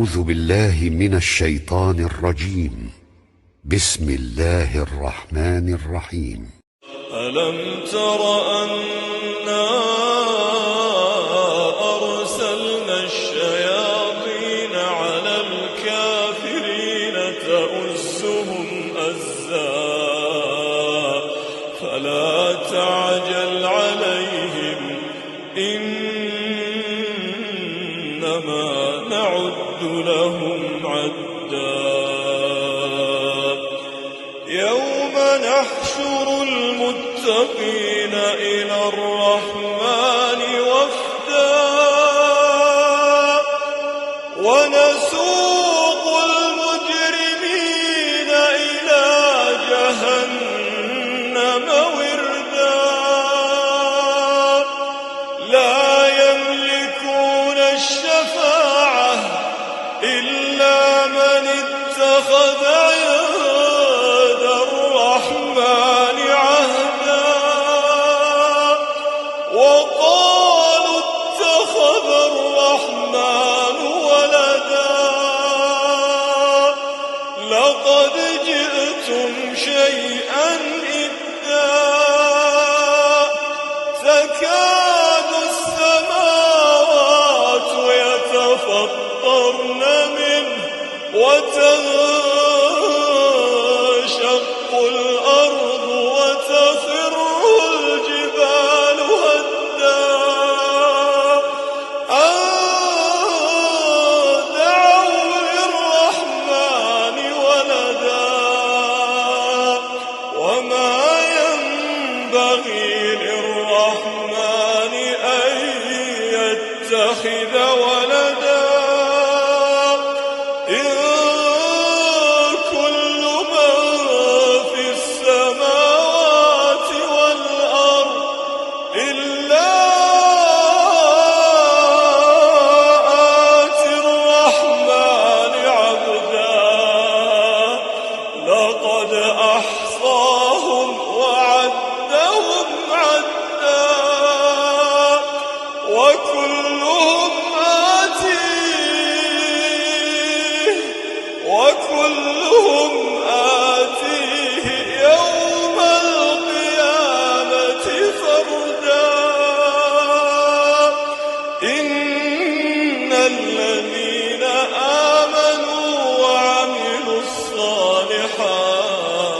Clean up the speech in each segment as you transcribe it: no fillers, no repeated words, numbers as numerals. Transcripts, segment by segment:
أعوذ بالله من الشيطان الرجيم. بسم الله الرحمن الرحيم. ألم تر أنا أرسلنا الشياطين على الكافرين تؤزهم أزا فلا تعجل عليهم إنما نعد لهم عدا يوم نحشر المتقين إلى الرحمن وفدا ونسوق المجرمين إلى جهنم وردا لا يملكون الشفاعة إلا من اتخذ عند الرحمن عهدا وقالوا اتخذ الرحمن ولدا لقد جئتم شيئا إدا تكاد السماوات يتفطرن منه وتنشق الأرض وتخر الجبال هدا أن دعوا للرحمن ولدا وما ينبغي للرحمن أن يتخذ ولدا لقد أحصاهم وعدهم عدا وكلهم آتيه يوم القيامة فردا إن الذين آمنوا وعملوا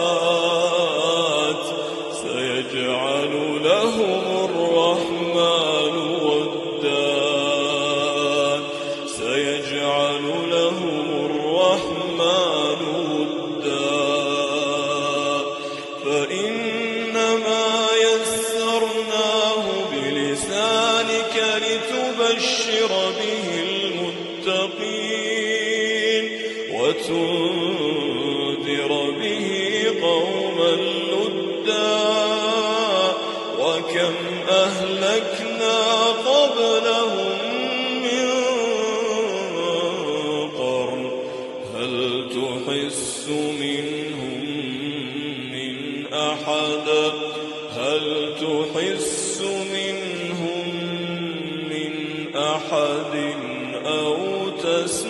الصالحات سيجعل لهم الرحمن ودا سيجعل لهم الرحمن ودا فإنما يسرناه بلسانك لتبشر به المتقين وتنذر به قوما لدا وكم أهلكنا قبلهم من قرن هل تحس منهم من أحد هل تحس منهم من أحد أو تسمع